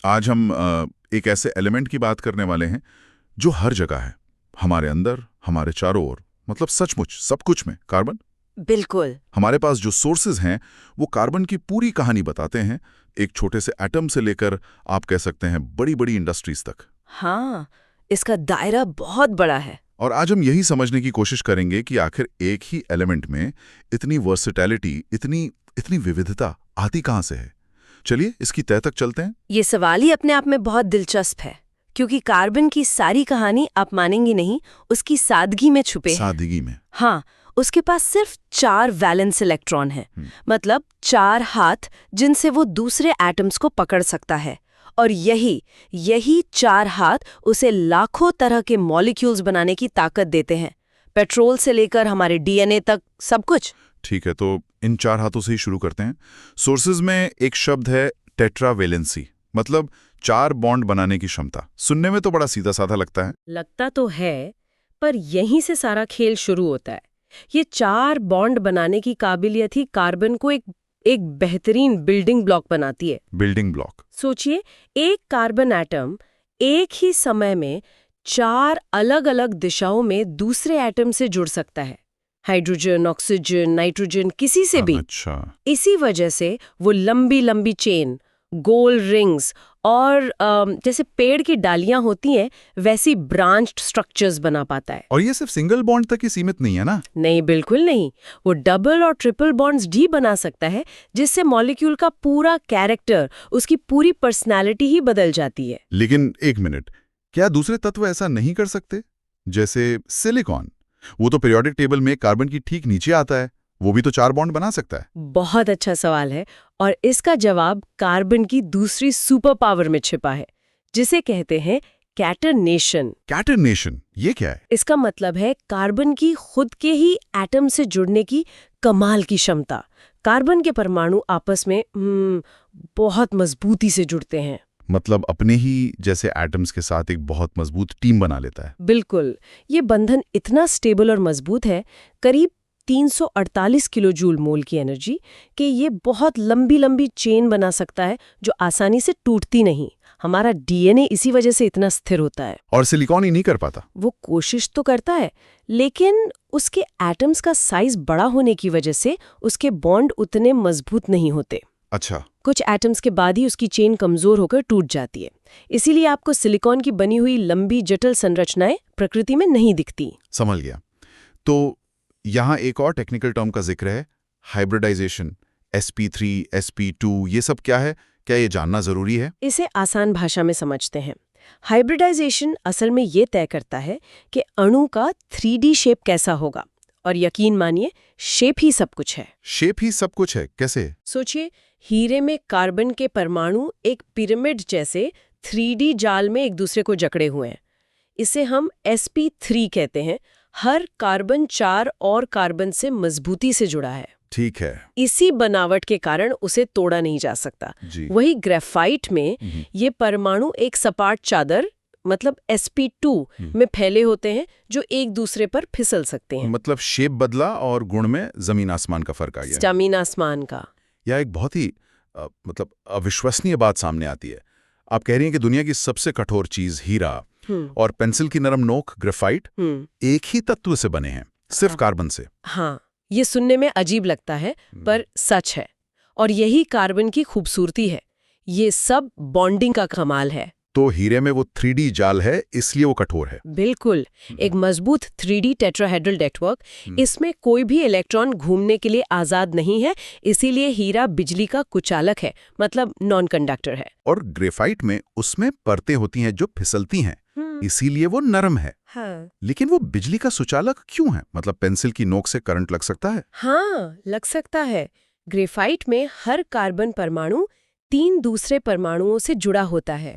आज हम एक ऐसे एलिमेंट की बात करने वाले हैं जो हर जगह है, हमारे अंदर, हमारे चारों ओर, मतलब सचमुच सब कुछ में कार्बन। बिल्कुल। हमारे पास जो सोर्सेज हैं वो कार्बन की पूरी कहानी बताते हैं, एक छोटे से एटम से लेकर आप कह सकते हैं बड़ी बड़ी इंडस्ट्रीज तक। हाँ, इसका दायरा बहुत बड़ा है। और आज हम यही समझने की कोशिश करेंगे कि आखिर एक ही एलिमेंट में इतनी वर्सेटैलिटी, इतनी इतनी विविधता आती कहाँ से है। चलिए इसकी तह तक चलते हैं। ये सवाल ही अपने आप में बहुत दिलचस्प है, क्योंकि कार्बन की सारी कहानी आप मानेंगी नहीं, उसकी सादगी में छुपे है। सादगी में। हाँ, उसके पास सिर्फ 4 वैलेंस इलेक्ट्रॉन हैं, मतलब 4 हाथ जिनसे वो दूसरे एटम्स को पकड़ सकता है। और यही 4 हाथ उसे लाखों तरह के मॉलिक्यूल्स बनाने की ताकत देते हैं, पेट्रोल से लेकर हमारे डीएनए तक सब कुछ। ठीक है, तो इन 4 हाथों से ही शुरू करते हैं। सोर्सेज में एक शब्द है टेट्रावेलेंसी, मतलब 4 बॉन्ड बनाने की क्षमता। सुनने में तो बड़ा सीधा साधा लगता है। लगता तो है, पर यहीं से सारा खेल शुरू होता है। ये 4 बॉन्ड बनाने की काबिलियत ही कार्बन को एक बेहतरीन बिल्डिंग ब्लॉक बनाती है। Building block. सोचिए, एक कार्बन एटम एक ही समय में 4 अलग-अलग दिशाओं में दूसरे एटम से जुड़ सकता है। हाइड्रोजन, ऑक्सीजन, नाइट्रोजन, किसी से भी। अच्छा। इसी वजह से वो लंबी लंबी चेन, गोल रिंग्स और जैसे पेड़ की डालियां होती हैं वैसी ब्रांच्ड स्ट्रक्चर्स बना पाता है। और ये सिर्फ सिंगल बॉन्ड तक ही सीमित नहीं है ना? नहीं, बिल्कुल नहीं। वो डबल और ट्रिपल बॉन्ड्स भी बना सकता है, जिससे मॉलिक्यूल का पूरा कैरेक्टर, उसकी पूरी पर्सनालिटी ही बदल जाती है। लेकिन एक मिनट, क्या दूसरे तत्व ऐसा नहीं कर सकते? जैसे सिलिकॉन, वो तो पीरियोडिक टेबल में कार्बन की ठीक नीचे आता है, वो भी तो 4 बॉन्ड बना सकता है। बहुत अच्छा सवाल है, और इसका जवाब कार्बन की दूसरी सुपर पावर में छिपा है, जिसे कहते हैं कैटरनेशन। कैटरनेशन, ये क्या है? इसका मतलब है कार्बन की खुद के ही एटम से जुड़ने की कमाल की क्षमता। कार्बन के परमाणु आपस में बहुत मजबूती से जुड़ते हैं। मतलब अपने ही जैसे एटम्स के साथ एक बहुत मजबूत टीम बना लेता है। बिल्कुल। ये बंधन इतना स्टेबल और मजबूत है, करीब 348 किलो जूल मोल की एनर्जी, कि ये बहुत लंबी लंबी चेन बना सकता है जो आसानी से टूटती नहीं। हमारा डीएनए इसी वजह से इतना स्थिर होता है। और सिलिकॉन ही नहीं कर पाता। वो कोशिश तो करता है, लेकिन उसके एटम्स का साइज बड़ा होने की वजह से उसके बॉन्ड उतने मजबूत नहीं होते। अच्छा। कुछ एटम्स के बाद ही उसकी चेन कमजोर होकर टूट जाती है। इसीलिए आपको सिलिकॉन की बनी हुई लंबी जटिल संरचनाएं प्रकृति में नहीं दिखती। समझ गया। तो यहाँ एक और टेक्निकल टर्म का जिक्र है, हाइब्रिडाइजेशन। sp3, sp2, ये सब क्या है? क्या ये जानना जरूरी है? इसे आसान भाषा में समझते हैं। हाइब्रिडाइजेशन असल में ये तय करता है कि अणु का 3D शेप कैसा होगा। और यकीन मानिए, शेप ही सब कुछ है। शेप ही सब कुछ है? कैसे? सोचिए, हीरे में कार्बन के परमाणु एक पिरामिड जैसे 3D जाल में एक दूसरे को जकड़े हुए हैं। इसे हम sp3 कहते हैं। हर कार्बन 4 और कार्बन से मजबूती से जुड़ा है। ठीक है। इसी बनावट के कारण उसे तोड़ा नहीं जा सकता। जी। वही ग्रेफाइट में ये परमाणु एक सपाट चादर, मतलब sp2 में फैले होते हैं, जो एक दूसरे पर फिसल सकते हैं। मतलब शेप बदला और गुण में जमीन आसमान का फर्क आ गया। जमीन आसमान का। यह एक बहुत ही मतलब अविश्वसनीय बात सामने आती है। आप कह रही हैं कि दुनिया की सबसे कठोर चीज हीरा और पेंसिल की नरम नोक ग्रेफाइट एक ही तत्व से बने हैं, सिर्फ कार्बन से। हाँ, ये सुनने में अजीब लगता है, पर सच है। और यही कार्बन की खूबसूरती है। ये सब बॉन्डिंग का कमाल है। तो हीरे में वो 3D जाल है, इसलिए वो कठोर है। बिल्कुल, एक मजबूत 3D टेट्राहेड्रल नेटवर्क। इसमें कोई भी इलेक्ट्रॉन घूमने के लिए आजाद नहीं है, इसीलिए हीरा बिजली का कुचालक है, मतलब नॉन कंडक्टर है। और ग्रेफाइट में उसमें परतें होती हैं जो फिसलती हैं, इसीलिए वो नरम है। हाँ। लेकिन वो बिजली का सुचालक क्यों है? मतलब पेंसिल की नोक से करंट लग सकता है? हाँ, लग सकता है। ग्रेफाइट में हर कार्बन परमाणु 3 दूसरे परमाणुओं से जुड़ा होता है,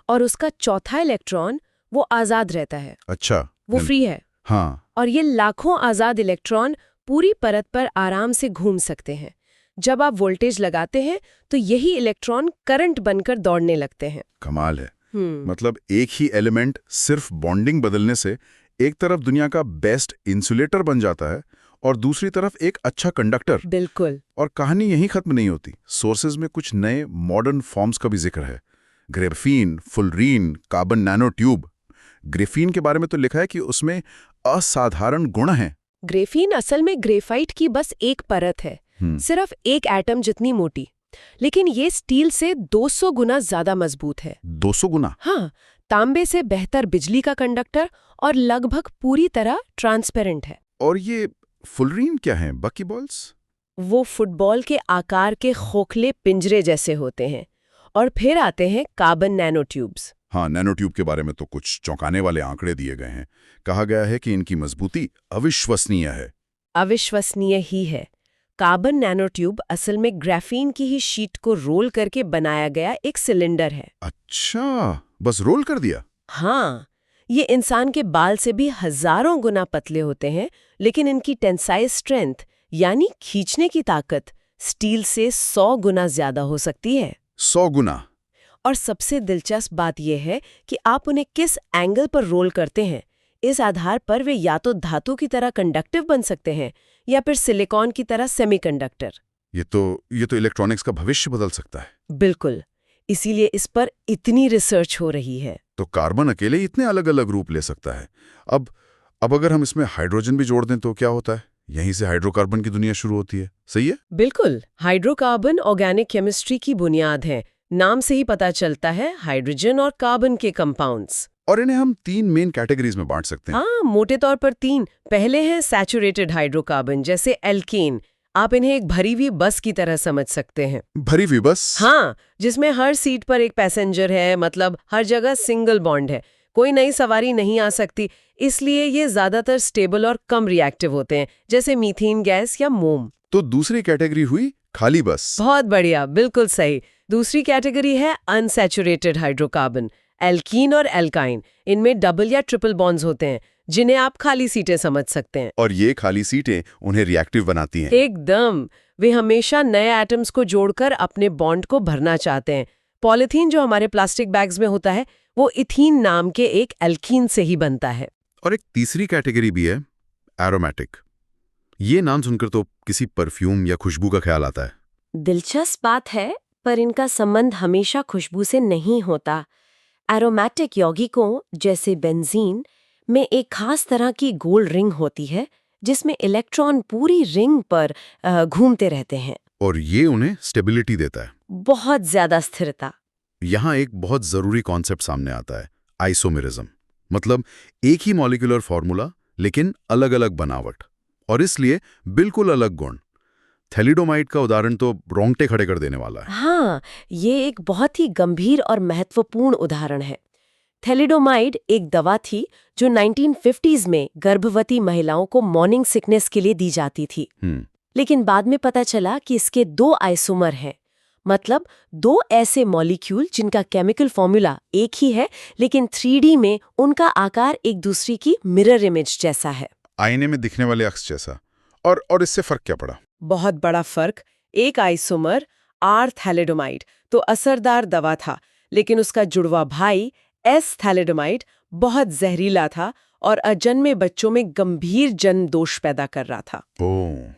और उसका चौथा इलेक्ट्रॉन वो आजाद रहता है। अच्छा। वो फ्री है। हाँ। और ये लाखों आजाद इलेक्ट्रॉन पूरी परत पर आराम से घूम सकते हैं। जब आप वोल्टेज लगाते हैं तो यही इलेक्ट्रॉन करंट बनकर दौड़ने लगते हैं। कमाल है। मतलब एक ही एलिमेंट सिर्फ बॉन्डिंग बदलने से एक तरफ दुनिया का बेस्ट इंसुलेटर बन जाता है और दूसरी तरफ एक अच्छा कंडक्टर। बिल्कुल। और कहानी यहीं खत्म नहीं होती। सोर्सेज में कुछ नए मॉडर्न फॉर्म्स का भी जिक्र है, graphene, fullerene, carbon nano tube. Graphene के बारे में तो लिखा है कि उसमें असाधारण गुण हैं। ग्रेफीन असल में ग्रेफाइट की बस एक परत है, सिर्फ एक एटम जितनी मोटी। लेकिन ये स्टील से 200 गुना ज्यादा मजबूत है। 200 गुना? हाँ, तांबे से बेहतर बिजली का कंडक्टर और लगभग पूरी तरह ट्रांसपेरेंट है। और ये फुलरीन क्या है? बकी बॉल्स? वो फुटबॉल के आकार के खोखले पिंजरे जैसे होते हैं। और फिर आते हैं कार्बन नैनो ट्यूब्स। हाँ, नैनो ट्यूब के बारे में तो कुछ चौंकाने वाले आंकड़े दिए गए हैं। कहा गया है कि इनकी मजबूती अविश्वसनीय है। अविश्वसनीय ही है। कार्बन नैनो ट्यूब असल में ग्राफीन की ही शीट को रोल करके बनाया गया एक सिलेंडर है। अच्छा, बस रोल कर दिया? हाँ, ये इंसान के बाल से भी हजारों गुना पतले होते हैं, लेकिन इनकी टेंसाइल स्ट्रेंथ यानी खींचने की ताकत स्टील से 100 गुना ज्यादा हो सकती है। 100 गुना? और सबसे दिलचस्प बात यह है कि आप उन्हें किस एंगल पर रोल करते हैं, इस आधार पर वे या तो धातु की तरह कंडक्टिव बन सकते हैं या फिर सिलिकॉन की तरह सेमीकंडक्टर। ये तो इलेक्ट्रॉनिक्स का भविष्य बदल सकता है। बिल्कुल, इसीलिए इस पर इतनी रिसर्च हो रही है। तो कार्बन अकेले इतने अलग अलग रूप ले सकता है। अब अगर हम इसमें हाइड्रोजन भी जोड़ दें तो क्या होता है? यहीं से हाइड्रोकार्बन की दुनिया शुरू होती है। सही है? बिल्कुल, हाइड्रोकार्बन ऑर्गेनिक केमिस्ट्री की बुनियाद है। नाम से ही पता चलता है, हाइड्रोजन और कार्बन के कंपाउंड्स। और इन्हें हम 3 मेन कैटेगरीज में बांट सकते हैं। हाँ, मोटे तौर पर 3। पहले है सैचुरेटेड हाइड्रोकार्बन, जैसे एल्केन। आप इन्हें एक भरी हुई बस की तरह समझ सकते हैं। भरी हुई बस? हाँ, जिसमें हर सीट पर एक पैसेंजर है, मतलब हर जगह सिंगल बॉन्ड है, कोई नई सवारी नहीं आ सकती। इसलिए ये ज्यादातर स्टेबल और कम रिएक्टिव होते हैं, जैसे मीथेन गैस या मोम। तो दूसरी कैटेगरी हुई खाली बस। बहुत बढ़िया, बिल्कुल सही। दूसरी कैटेगरी है अनसैचुरेटेड हाइड्रोकार्बन, एल्कीन और एल्काइन। इनमें डबल या ट्रिपल बॉन्ड्स होते हैं, जिन्हें आप खाली सीटें समझ सकते हैं। और ये खाली सीटें उन्हें रिएक्टिव बनाती हैं। एकदम, वे हमेशा नए एटम्स को जोड़कर अपने बॉन्ड को भरना चाहते हैं। पॉलीथीन जो हमारे प्लास्टिक बैग्स में होता है, वो इथीन नाम के एक एल्कीन से ही बनता है। और एक तीसरी कैटेगरी भी है, एरोमेटिक। ये नाम सुनकर तो किसी परफ्यूम या खुशबू का ख्याल आता है। दिलचस्प बात है, पर इनका संबंध हमेशा खुशबू से नहीं होता। एरोमेटिक यौगिकों जैसे बेंजीन में एक खास तरह की गोल रिंग होती है, जिसमें इलेक्ट्रॉन पूरी रिंग पर घूमते रहते हैं। और ये उन्हें स्टेबिलिटी देता है। बहुत ज्यादा स्थिरता। यहाँ एक बहुत जरूरी कॉन्सेप्ट सामने आता है, आइसोमेरिज्म। मतलब एक ही मॉलिक्यूलर फॉर्मूला लेकिन अलग अलग बनावट, और इसलिए बिल्कुल अलग गुण। थैलिडोमाइड का उदाहरण तो रोंगटे खड़े कर देने वाला है। हाँ, ये एक बहुत ही गंभीर और महत्वपूर्ण उदाहरण है। थैलिडोमाइड एक दवा थी जो 1950s में गर्भवती महिलाओं को मॉर्निंग सिकनेस के लिए दी जाती थी। लेकिन बाद में पता चला कि इसके 2 आइसोमर हैं, मतलब 2 ऐसे मॉलिक्यूल जिनका केमिकल फॉर्मूला एक ही है, लेकिन 3D में उनका आकार एक दूसरे की मिरर इमेज जैसा है। आईने में दिखने वाले अक्स जैसा। और इससे फर्क क्या पड़ा? बहुत बड़ा फर्क। एक आइसोमर आर थैलिडोमाइड तो असरदार दवा था, लेकिन उसका जुड़वा भाई एस थैलिडोमाइड बहुत जहरीला था और अजन्मे बच्चों में गंभीर जन्म दोष पैदा कर रहा था। ओह,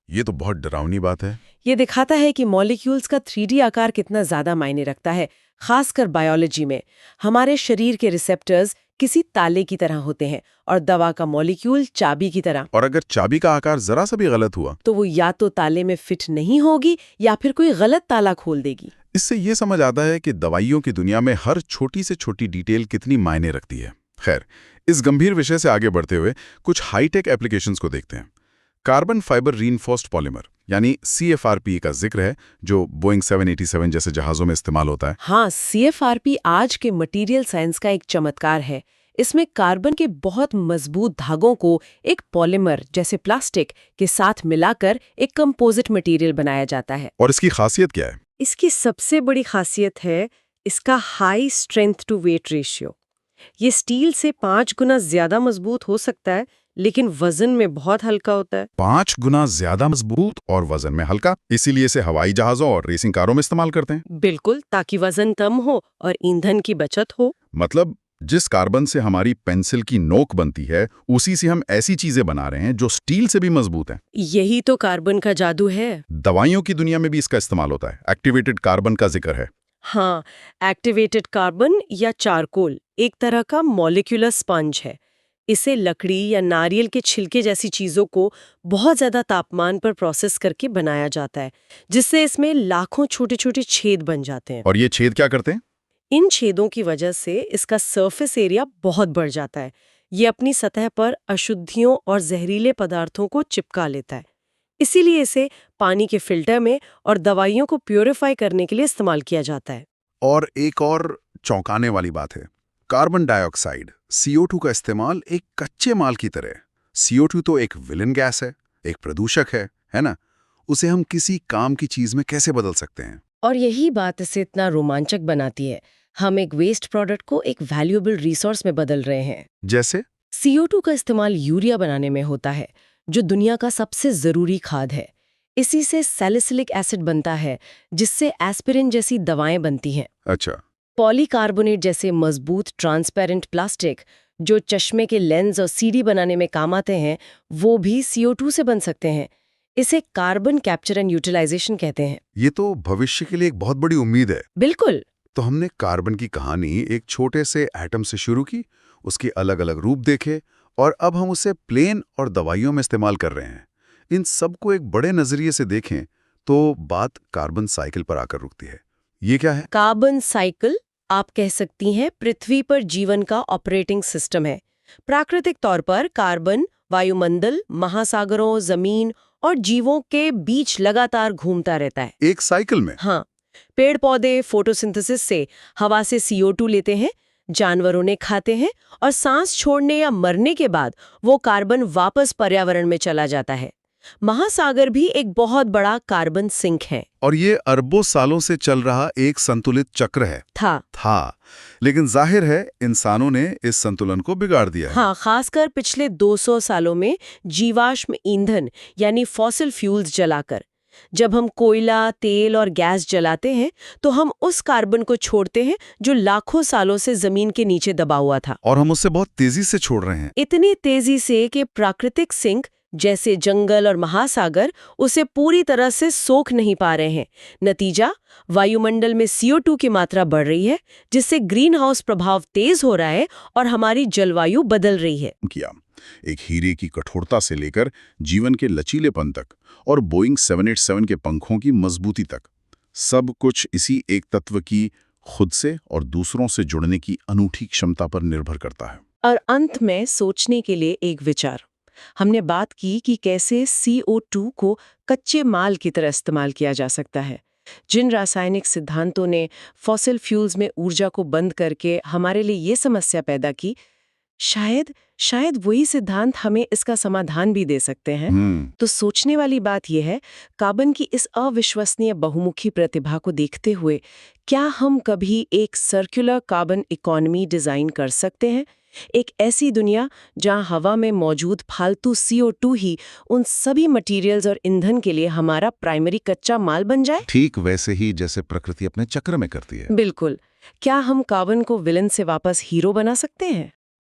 ये तो बहुत डरावनी बात है। ये दिखाता है कि मॉलिक्यूल्स का 3D आकार कितना ज्यादा मायने रखता है, खासकर बायोलॉजी में। हमारे शरीर के रिसेप्टर्स किसी ताले की तरह होते हैं और दवा का मॉलिक्यूल चाबी की तरह। और अगर चाबी का आकार जरा सा भी गलत हुआ तो वो या तो ताले में फिट नहीं होगी या फिर कोई गलत ताला खोल देगी। इससे ये समझ आता है कि दवाइयों की दुनिया में हर छोटी से छोटी डिटेल कितनी मायने रखती है। खैर, इस गंभीर विषय से आगे बढ़ते हुए कुछ हाईटेक एप्लीकेशंस को देखते हैं। कार्बन फाइबर रीइंफोर्स्ड पॉलीमर यानी CFRP का जिक्र है, जो बोइंग 787 जैसे जहाजों में इस्तेमाल होता है। हाँ, CFRP आज के मटेरियल साइंस का एक चमत्कार है। इसमें कार्बन के बहुत मजबूत धागों को एक पॉलीमर जैसे प्लास्टिक के साथ मिलाकर एक कंपोजिट मटेरियल बनाया जाता है। और इसकी खासियत क्या है? इसकी सबसे बड़ी खासियत है इसका high strength to weight ratio. ये स्टील से 5 गुना ज्यादा मजबूत हो सकता है, लेकिन वजन में बहुत हल्का होता है। 5 गुना ज्यादा मजबूत और वजन में हल्का। इसीलिए इसे हवाई जहाजों और रेसिंग कारों में इस्तेमाल करते हैं। बिल्कुल, ताकि वजन कम हो और ईंधन की बचत हो। मतलब जिस कार्बन से हमारी पेंसिल की नोक बनती है, उसी से हम ऐसी चीजें बना रहे हैं जो स्टील से भी मजबूत हैं। यही तो कार्बन का जादू है। दवाइयों की दुनिया में भी इसका इस्तेमाल होता है। एक्टिवेटेड कार्बन का जिक्र है। हाँ, एक्टिवेटेड कार्बन या चारकोल एक तरह का मॉलिक्यूलर स्पंज है। इसे लकड़ी या नारियल के छिलके जैसी चीजों को बहुत ज्यादा तापमान पर प्रोसेस करके बनाया जाता है, जिससे इसमें लाखों छोटे छोटे छेद बन जाते हैं। और ये छेद क्या करते हैं? इन छेदों की वजह से इसका सरफेस एरिया बहुत बढ़ जाता है। ये अपनी सतह पर अशुद्धियों और जहरीले पदार्थों को चिपका लेता है। इसीलिए इसे पानी के फिल्टर में और दवाइयों को प्यूरिफाई करने के लिए इस्तेमाल किया जाता है। और एक और चौंकाने वाली बात है, कार्बन डाइऑक्साइड CO2 का इस्तेमाल एक कच्चे माल की तरह। CO2 तो एक विलन गैस है, एक प्रदूषक है ना? उसे हम किसी काम की चीज में कैसे बदल सकते हैं? और यही बात इसे इतना रोमांचक बनाती है। हम एक वेस्ट प्रोडक्ट को एक वैल्यूएबल रिसोर्स में बदल रहे हैं। जैसे CO2 का इस्तेमाल यूरिया बनाने में होता है, जो दुनिया का सबसे जरूरी खाद है। इसी से सैलिसिलिक एसिड बनता है, जिससे एस्पिरिन जैसी दवाएं बनती हैं। अच्छा, पॉलीकार्बोनेट जैसे मजबूत ट्रांसपेरेंट प्लास्टिक जो चश्मे के लेंस और सीडी बनाने में काम आते हैं, वो भी CO2 से बन सकते हैं। इसे कार्बन कैप्चर एंड यूटिलाइजेशन कहते हैं। ये तो भविष्य के लिए एक बहुत बड़ी उम्मीद है। बिल्कुल। तो हमने कार्बन की कहानी एक छोटे से एटम से शुरू की, उसके अलग अलग रूप देखे, और अब हम उसे प्लेन और दवाइयों में इस्तेमाल कर रहे हैं। इन सबको एक बड़े नजरिए से देखें तो बात कार्बन साइकिल पर आकर रुकती है। ये क्या है? कार्बन साइकिल आप कह सकती हैं पृथ्वी पर जीवन का ऑपरेटिंग सिस्टम है। प्राकृतिक तौर पर कार्बन वायुमंडल, महासागरों, जमीन और जीवों के बीच लगातार घूमता रहता है। एक साइकिल में? हाँ, पेड़ पौधे फोटोसिंथेसिस से हवा से CO2 लेते हैं, जानवरों ने खाते हैं, और सांस छोड़ने या मरने के बाद वो कार्बन वापस पर्यावरण में चला जाता है। महासागर भी एक बहुत बड़ा कार्बन सिंक है। और ये अरबों सालों से चल रहा एक संतुलित चक्र है। था। लेकिन जाहिर है इंसानों ने इस संतुलन को बिगाड़ दिया है। हाँ, खासकर पिछले 200 सालों में जीवाश्म ईंधन यानी फॉसिल फ्यूल्स जलाकर। जब हम कोयला, तेल और गैस जलाते हैं तो हम उस कार्बन को छोड़ते हैं जो लाखों सालों से जमीन के नीचे दबा हुआ था। और हम उसे बहुत तेजी से छोड़ रहे हैं। इतनी तेजी से कि प्राकृतिक सिंक जैसे जंगल और महासागर उसे पूरी तरह से सोख नहीं पा रहे हैं। नतीजा, वायुमंडल में CO2 की मात्रा बढ़ रही है, जिससे ग्रीन हाउस प्रभाव तेज हो रहा है और हमारी जलवायु बदल रही है। किया एक हीरे की कठोरता से लेकर जीवन के लचीलेपन तक और बोइंग 787 के पंखों की मजबूती तक, सब कुछ इसी एक तत्व की खुद से और दूसरों से जुड़ने की अनूठी क्षमता पर निर्भर करता है। और अंत में सोचने के लिए एक विचार। हमने बात की कि कैसे CO2 को कच्चे माल की तरह इस्तेमाल किया जा सकता है। जिन रासायनिक सिद्धांतों ने फॉसिल फ्यूल्स में ऊर्जा को बंद करके हमारे लिए ये समस्या पैदा की, शायद वही सिद्धांत हमें इसका समाधान भी दे सकते हैं। तो सोचने वाली बात यह है, कार्बन की इस अविश्वसनीय बहुमुखी प्रतिभा को देखते हुए क्या हम कभी एक सर्कुलर कार्बन इकोनॉमी डिजाइन कर सकते हैं? एक ऐसी दुनिया जहां हवा में मौजूद फालतू CO2 ही उन सभी मटेरियल्स और ईंधन के लिए हमारा प्राइमरी कच्चा माल बन जाए? ठीक वैसे ही जैसे प्रकृति अपने चक्र में करती है। बिल्कुल। क्या हम कार्बन को विलन से वापस हीरो बना सकते हैं?